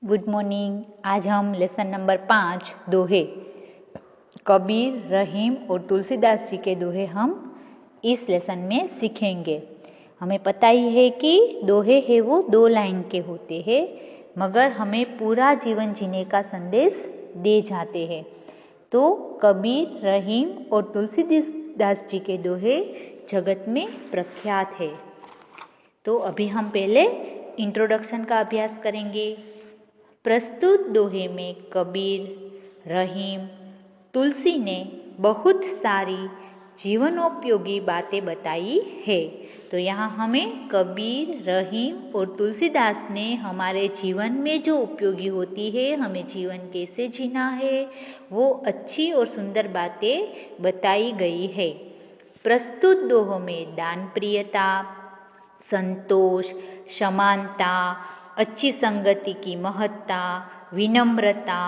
Good morning. आज हम lesson number 5 दोहे कबीर, रहीम और तुलसीदास जी के दोहे हम इस लेसन में सीखेंगे। हमें पता ही है कि दोहे है वो 2 लाइन के होते हैं, मगर हमें पूरा जीवन जीने का संदेश दे जाते हैं। तो कबीर, रहीम और तुलसीदास जी के दोहे जगत में प्रख्यात है। तो अभी हम पहले इंट्रोडक्शन का अभ्यास करेंगे। प्रस्तुत दोहे में कबीर, रहीम, तुलसी ने बहुत सारी जीवनोपयोगी बातें बताई है। तो यहाँ हमें कबीर, रहीम और तुलसीदास ने हमारे जीवन में जो उपयोगी होती है, हमें जीवन कैसे जीना है, वो अच्छी और सुंदर बातें बताई गई है। प्रस्तुत दोहों में दान प्रियता, संतोष, समानता, अच्छी संगति की महत्ता, विनम्रता,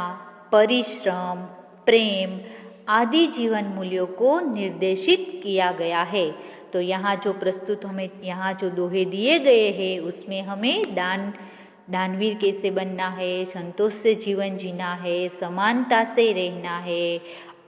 परिश्रम, प्रेम आदि जीवन मूल्यों को निर्देशित किया गया है। तो यहाँ जो दोहे दिए गए हैं उसमें हमें दानवीर कैसे बनना है, संतोष से जीवन जीना है, समानता से रहना है,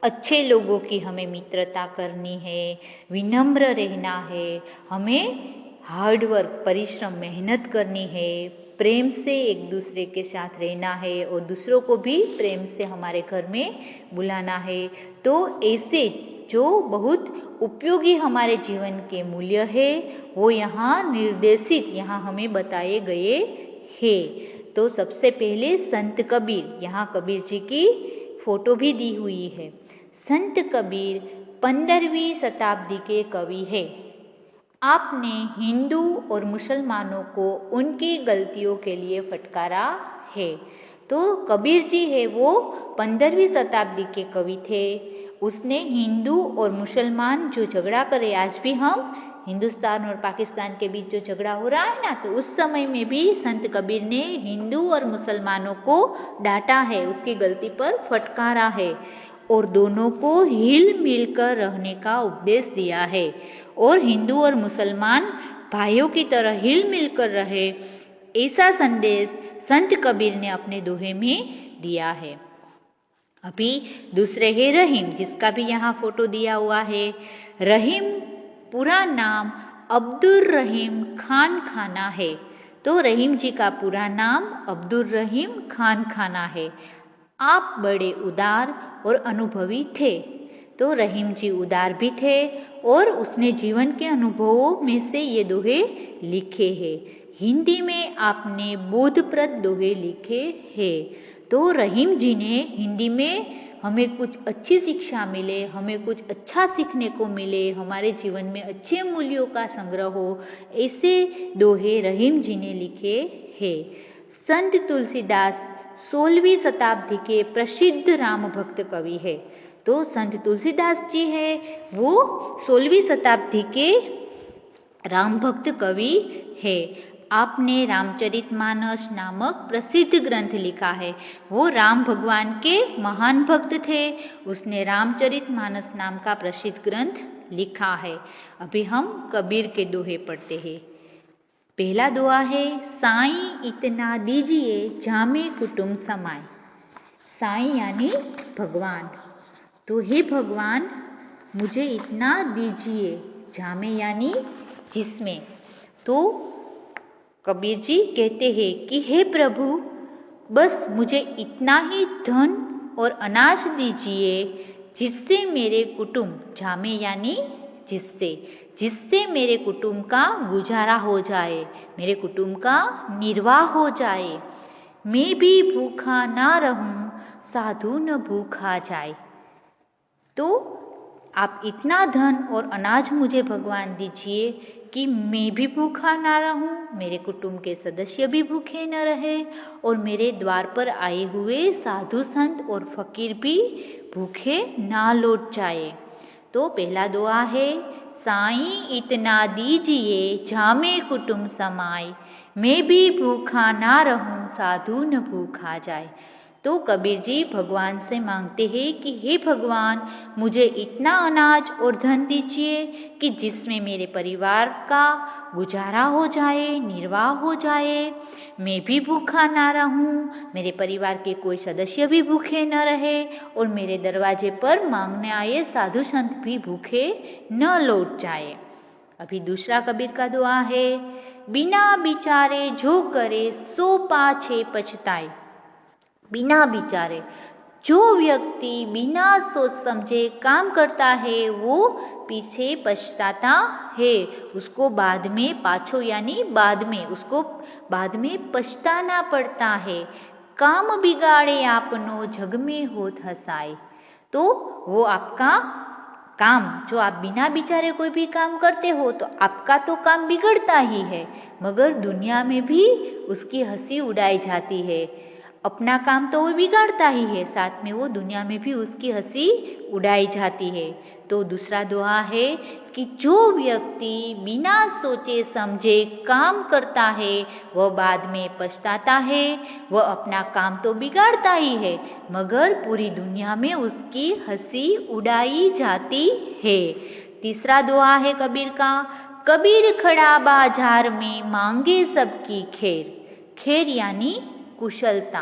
अच्छे लोगों की हमें मित्रता करनी है, विनम्र रहना है, हमें हार्डवर्क परिश्रम मेहनत करनी है, प्रेम से एक दूसरे के साथ रहना है और दूसरों को भी प्रेम से हमारे घर में बुलाना है। तो ऐसे जो बहुत उपयोगी हमारे जीवन के मूल्य है वो यहाँ हमें बताए गए हैं। तो सबसे पहले संत कबीर, यहाँ कबीर जी की फोटो भी दी हुई है। संत कबीर 15वीं शताब्दी के कवि है। आपने हिंदू और मुसलमानों को उनकी गलतियों के लिए फटकारा है। तो कबीर जी है वो 15वीं शताब्दी के कवि थे। उसने हिंदू और मुसलमान जो झगड़ा करे, आज भी हम हिंदुस्तान और पाकिस्तान के बीच जो झगड़ा हो रहा है ना, तो उस समय में भी संत कबीर ने हिंदू और मुसलमानों को डांटा है, उसकी गलती पर फटकारा है और दोनों को हिल मिल कर रहने का उपदेश दिया है और हिंदू और मुसलमान भाइयों की तरह हिल मिल कर रहे, ऐसा संदेश संत कबीर ने अपने दोहे में दिया है। अभी दूसरे है रहीम, जिसका भी यहाँ फोटो दिया हुआ है। रहीम पूरा नाम अब्दुल रहीम खान खाना है। तो रहीम जी का पूरा नाम अब्दुल रहीम खान खाना है। आप बड़े उदार और अनुभवी थे। तो रहीम जी उदार भी थे और उसने जीवन के अनुभवों में से ये दोहे लिखे हैं। हिंदी में आपने बोधप्रद दोहे लिखे हैं। तो रहीम जी ने हिंदी में हमें कुछ अच्छी शिक्षा मिले, हमें कुछ अच्छा सीखने को मिले, हमारे जीवन में अच्छे मूल्यों का संग्रह हो, ऐसे दोहे रहीम जी ने लिखे हैं। संत तुलसीदास 16वीं शताब्दी के प्रसिद्ध राम भक्त कवि है। तो संत तुलसीदास जी है वो 16वीं शताब्दी के राम भक्त कवि है। आपने रामचरितमानस नामक प्रसिद्ध ग्रंथ लिखा है। वो राम भगवान के महान भक्त थे। उसने रामचरितमानस नाम का प्रसिद्ध ग्रंथ लिखा है। अभी हम कबीर के दोहे पढ़ते हैं। पहला दोहा है, साईं इतना दीजिए जामे कुटुंब समाए। साईं यानी भगवान। तो हे भगवान मुझे इतना दीजिए, जामे यानी जिसमें। तो कबीर जी कहते हैं कि हे प्रभु बस मुझे इतना ही धन और अनाज दीजिए जिससे मेरे कुटुंब, जामे यानी जिससे मेरे कुटुंब का गुजारा हो जाए, मेरे कुटुंब का निर्वाह हो जाए। मैं भी भूखा ना रहूं, साधु न भूखा जाए। तो आप इतना धन और अनाज मुझे भगवान दीजिए कि मैं भी भूखा ना रहूं, मेरे कुटुंब के सदस्य भी भूखे न रहे और मेरे द्वार पर आए हुए साधु संत और फकीर भी भूखे ना लौट जाए। तो पहला दुआ है, साईं इतना दीजिए जामे कुटुंब समाए, मैं भी भूखा ना रहूं, साधु न भूखा जाए। तो कबीर जी भगवान से मांगते हैं कि हे भगवान मुझे इतना अनाज और धन दीजिए कि जिसमें मेरे परिवार का गुजारा हो जाए, निर्वाह हो जाए, मैं भी भूखा ना रहूं, मेरे परिवार के कोई सदस्य भी भूखे न रहे और मेरे दरवाजे पर मांगने आए साधु संत भी भूखे न लौट जाए। अभी दूसरा कबीर का दुआ है, बिना विचारे जो करे सो पाछे पछताए। बिना विचारे, जो व्यक्ति बिना सोच समझे काम करता है वो पीछे पछताता है, उसको बाद में, पाछो यानी बाद में, उसको बाद में पछताना पड़ता है। काम बिगाड़े आपनो जग में होत हसाए। तो वो आपका काम, जो आप बिना विचारे कोई भी काम करते हो तो आपका तो काम बिगड़ता ही है, मगर दुनिया में भी उसकी हंसी उड़ाई जाती है। अपना काम तो वो बिगाड़ता ही है, साथ में वो दुनिया में भी उसकी हंसी उड़ाई जाती है। तो दूसरा दुआ है कि जो व्यक्ति बिना सोचे समझे काम करता है वह बाद में पछताता है। वह अपना काम तो बिगाड़ता ही है, मगर पूरी दुनिया में उसकी हंसी उड़ाई जाती है। तीसरा दुआ है कबीर का, कबीर खड़ा बाजार में मांगे सबकी खैर। खैर यानी कुशलता।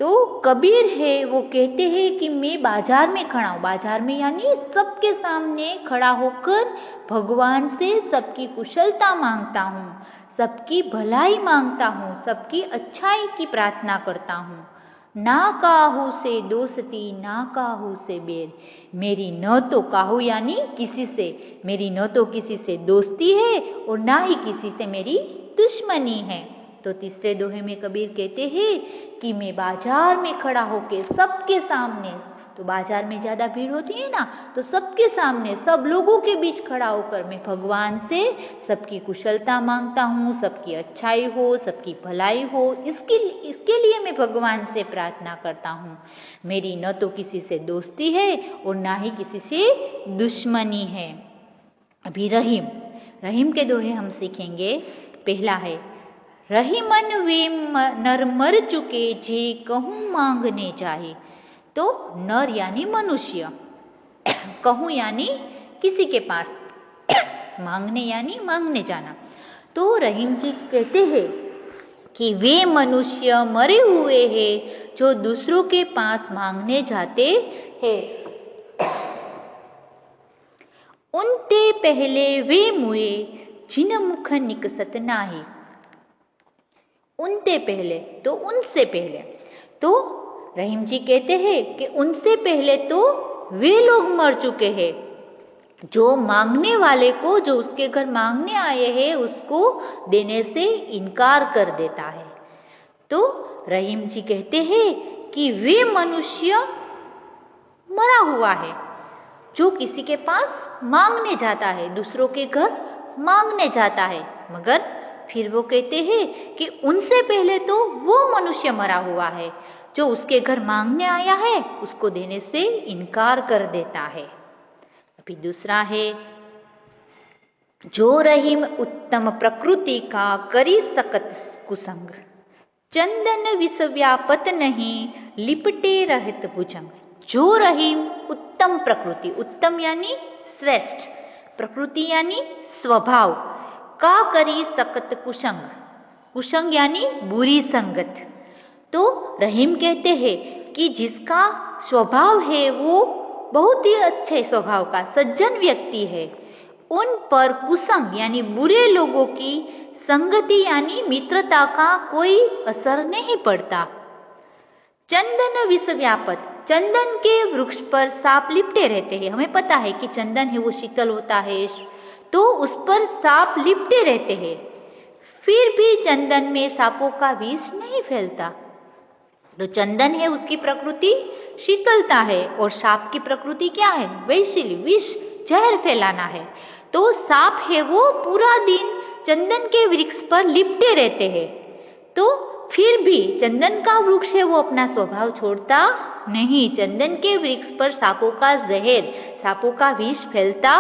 तो कबीर है वो कहते हैं कि मैं बाजार में खड़ा हूँ, बाजार में यानी सबके सामने खड़ा होकर भगवान से सबकी कुशलता मांगता हूँ, सबकी भलाई मांगता हूँ, सबकी अच्छाई की प्रार्थना करता हूँ। ना काहू से दोस्ती ना काहू से बैर। मेरी न तो काहू यानी किसी से, मेरी न तो किसी से दोस्ती है और ना ही किसी से मेरी दुश्मनी है। तो तीसरे दोहे में कबीर कहते हैं कि मैं बाजार में खड़ा होके सबके सामने, तो बाजार में ज्यादा भीड़ होती है ना, तो सबके सामने सब लोगों के बीच खड़ा होकर मैं भगवान से सबकी कुशलता मांगता हूँ, सबकी अच्छाई हो, सबकी भलाई हो, इसके लिए मैं भगवान से प्रार्थना करता हूँ। मेरी न तो किसी से दोस्ती है और ना ही किसी से दुश्मनी है। अभी रहीम, रहीम के दोहे हम सीखेंगे। पहला है, रही मन वे नर मर चुके जे कहूँ मांगने चाहे। तो नर यानी मनुष्य, कहूँ यानी किसी के पास, मांगने यानी मांगने जाना। तो रहीम जी कहते हैं कि वे मनुष्य मरे हुए हैं जो दूसरों के पास मांगने जाते हैं। उनते पहले वे मुए जिन मुख निकसत नाही। उनते पहले तो उनसे पहले, तो रहीम जी कहते हैं कि उनसे पहले तो वे लोग मर चुके हैं जो मांगने वाले को, जो उसके घर मांगने आए हैं उसको देने से इनकार कर देता है। तो रहीम जी कहते हैं कि वे मनुष्य मरा हुआ है जो किसी के पास मांगने जाता है, दूसरों के घर मांगने जाता है, मगर फिर वो कहते हैं कि उनसे पहले तो वो मनुष्य मरा हुआ है जो उसके घर मांगने आया है उसको देने से इनकार कर देता है। अभी दूसरा है, जो रहीम उत्तम प्रकृति का करी सकत कुसंग। चंदन विष व्यापत नहीं लिपटे रहत भुजंग। जो रहीम उत्तम प्रकृति, उत्तम यानी श्रेष्ठ, प्रकृति यानी स्वभाव, का करी सकत कुसंग, कुसंग यानी बुरी संगत। तो रहीम कहते हैं कि जिसका स्वभाव है वो बहुत ही अच्छे स्वभाव का सज्जन व्यक्ति है, उन पर कुसंग यानी बुरे लोगों की संगति यानी मित्रता का कोई असर नहीं पड़ता। चंदन विष व्यापत, चंदन के वृक्ष पर सांप लिपटे रहते हैं। हमें पता है कि चंदन है वो शीतल होता है, तो उस पर सांप लिपटे रहते हैं, फिर भी चंदन में सांपों का विष नहीं फैलता। तो चंदन है उसकी प्रकृति शीतलता है और सांप की प्रकृति क्या है, वैशिल, विष, जहर फैलाना है। तो सांप है वो पूरा दिन चंदन के वृक्ष पर लिपटे रहते हैं, तो फिर भी चंदन का वृक्ष है वो अपना स्वभाव छोड़ता नहीं। चंदन के वृक्ष पर सांपों का जहर, सांपों का विष फैलता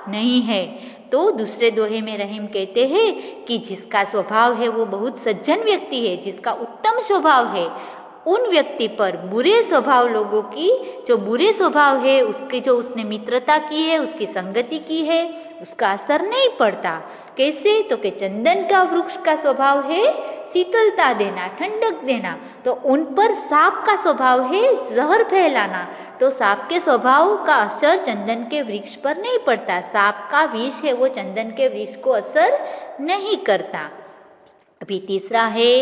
नहीं है। तो दूसरे दोहे में रहीम कहते हैं कि जिसका स्वभाव है वो बहुत सज्जन व्यक्ति है, जिसका उत्तम स्वभाव है, उन व्यक्ति पर बुरे स्वभाव लोगों की, जो बुरे स्वभाव है उसके, जो उसने मित्रता की है, उसकी संगति की है, उसका असर नहीं पड़ता। कैसे? तो कि चंदन का वृक्ष का स्वभाव है शीतलता देना, ठंडक देना। तो उन पर सांप का स्वभाव है जहर फैलाना, तो सांप के स्वभाव का असर चंदन के वृक्ष पर नहीं पड़ता। सांप का विष है वो चंदन के वृक्ष को असर नहीं करता। अभी तीसरा है,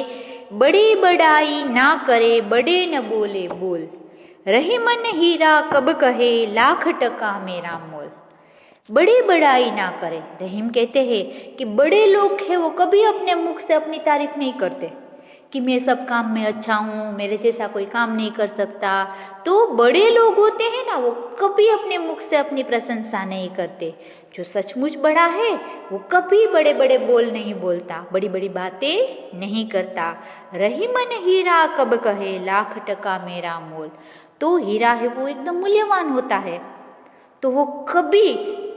बड़े बड़ाई ना करे, बड़े न बोले बोल, रही मन हीरा कब कहे, लाख टका मेरा मोल। बड़े बड़ाई ना करे। रहीम कहते हैं कि बड़े लोग हैं वो कभी अपने मुख से अपनी तारीफ नहीं करते कि मैं सब काम में अच्छा हूँ, मेरे जैसा कोई काम नहीं कर सकता। तो बड़े लोग होते हैं ना, वो कभी अपने मुख से अपनी प्रशंसा नहीं करते। जो सचमुच बड़ा है वो कभी बड़े बड़े बोल नहीं बोलता, बड़ी बड़ी बातें नहीं करता। रही मन हीरा कब कहे, लाख टका मेरा मोल। तो हीरा है वो एकदम मूल्यवान होता है, तो वो कभी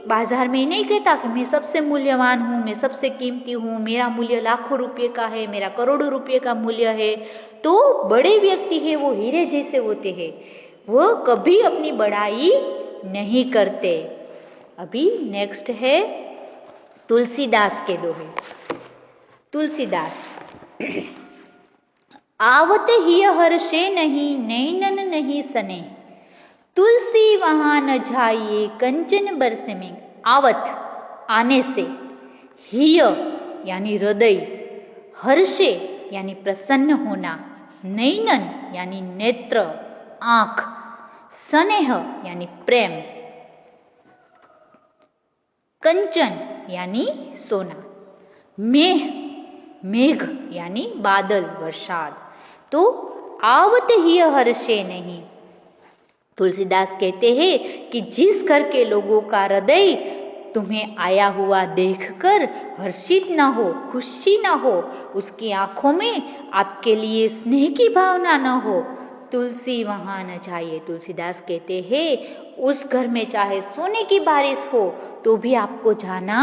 बाजार में नहीं कहता कि मैं सबसे मूल्यवान हूँ, मैं सबसे कीमती हूँ, मेरा मूल्य लाखों रुपए का है, मेरा करोड़ों रुपए का मूल्य है। तो बड़े व्यक्ति है वो हीरे जैसे होते हैं, वो कभी अपनी बड़ाई नहीं करते। अभी नेक्स्ट है तुलसीदास के दोहे। तुलसीदास आवत हिय हर्षे नहीं, नैनन नहीं सने, तुलसी वहां न जाइए कंचन बरसे में। आवत आने से, हिय यानी हृदय, हर्षे यानी प्रसन्न होना, नैनन यानी नेत्र आंख, स्नेह यानी प्रेम, कंचन यानी सोना, मेघ मेघ यानी बादल बरसात। तो आवत ही हर्षे नहीं। तुलसीदास कहते हैं कि जिस घर के लोगों का हृदय तुम्हें आया हुआ देखकर हर्षित ना हो, खुशी ना हो, उसकी आंखों में आपके लिए स्नेह की भावना ना हो, तुलसी वहां न जाइए। तुलसीदास कहते हैं उस घर में चाहे सोने की बारिश हो तो भी आपको जाना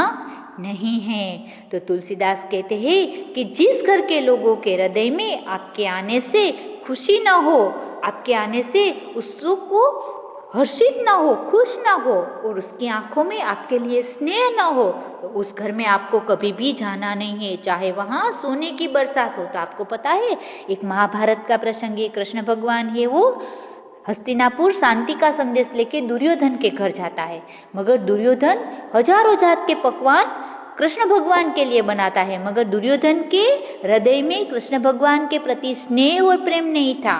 नहीं है। तो तुलसीदास कहते हैं कि जिस घर के लोगों के हृदय में आपके आने से खुशी ना हो, आपके आने से उसको हर्षित ना हो, खुश ना हो, और उसकी आंखों में आपके लिए स्नेह ना हो, तो उस घर में आपको कभी भी जाना नहीं है, चाहे वहां सोने की बरसात हो। तो आपको पता है एक महाभारत का प्रसंग है, कृष्ण भगवान है वो हस्तिनापुर शांति का संदेश लेके दुर्योधन के घर जाता है, मगर दुर्योधन हजारों जात के पकवान कृष्ण भगवान के लिए बनाता है, मगर दुर्योधन के हृदय में कृष्ण भगवान के प्रति स्नेह और प्रेम नहीं था।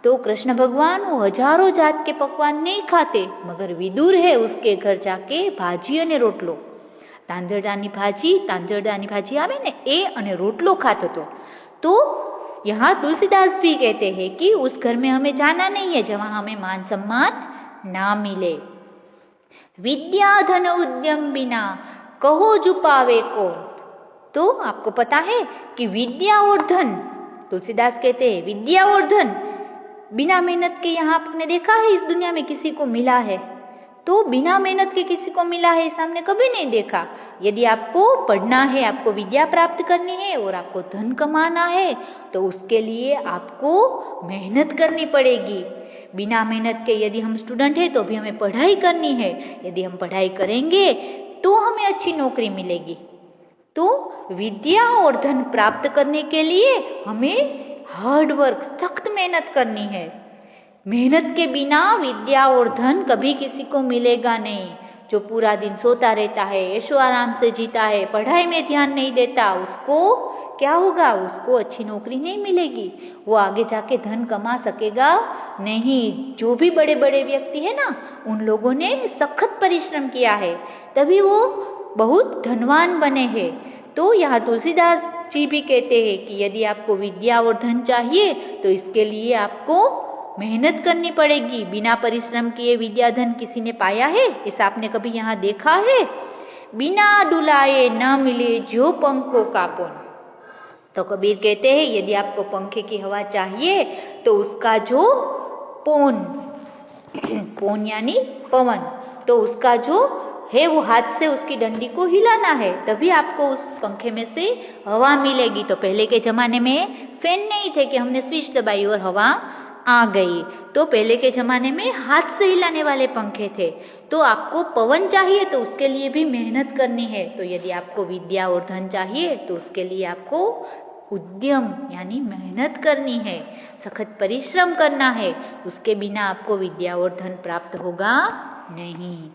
तो कृष्ण भगवान वो हजारों जात के पकवान नहीं खाते, मगर विदुर है उसके घर जाके भाजी અને રોટલો, તાંદરડાની ભાજી આવે ને એ અને રોટલો ખાતો હતો। तो यहाँ तुलसीदास भी कहते हैं कि उस घर में हमें जाना नहीं है जहां हमें मान सम्मान ना मिले। विद्या धन उद्यम बिना कहो जुपावे कौन। तो आपको पता है कि विद्या और धन, तुलसीदास कहते हैं विद्या और धन बिना मेहनत के यहाँ आपने देखा है इस दुनिया में किसी को मिला है? तो बिना मेहनत के किसी को मिला है इस हमने कभी नहीं देखा। यदि आपको पढ़ना है, आपको विद्या प्राप्त करनी है और आपको धन कमाना है तो उसके लिए आपको मेहनत करनी पड़ेगी। बिना मेहनत के यदि हम स्टूडेंट हैं तो भी हमें पढ़ाई करनी है, यदि हम पढ़ाई करेंगे तो हमें अच्छी नौकरी मिलेगी। तो विद्या और धन प्राप्त करने के लिए हमें हार्ड वर्क, सख्त मेहनत करनी है। मेहनत के बिना विद्या और धन कभी किसी को मिलेगा नहीं। जो पूरा दिन सोता रहता है, ऐशो आराम से जीता है, पढ़ाई में ध्यान नहीं देता, उसको क्या होगा? उसको अच्छी नौकरी नहीं मिलेगी, वो आगे जाके धन कमा सकेगा नहीं। जो भी बड़े बड़े व्यक्ति है ना, उन लोगों ने सखत परिश्रम किया है, तभी वो बहुत धनवान बने हैं। तो यहाँ तुलसीदास जी भी कहते हैं कि यदि आपको विद्या और धन चाहिए तो इसके लिए आपको मेहनत करनी पड़ेगी। बिना परिश्रम किए विद्या धन किसी ने पाया है? ऐसा आपने कभी यहाँ देखा है? बिना डुलाए न मिले जो पंखों का पौन। तो कबीर कहते हैं यदि आपको पंखे की हवा चाहिए तो उसका जो पौन, पौन यानी पवन, तो उसका जो है वो हाथ से उसकी डंडी को हिलाना है, तभी आपको उस पंखे में से हवा मिलेगी। तो पहले के जमाने में फैन नहीं थे कि हमने स्विच दबाई और हवा आ गई। तो पहले के जमाने में हाथ से हिलाने वाले पंखे थे। तो आपको पवन चाहिए तो उसके लिए भी मेहनत करनी है। तो यदि आपको विद्या और धन चाहिए तो उसके लिए आपको उद्यम यानी मेहनत करनी है, सखत परिश्रम करना है, उसके बिना आपको विद्या और धन प्राप्त होगा नहीं।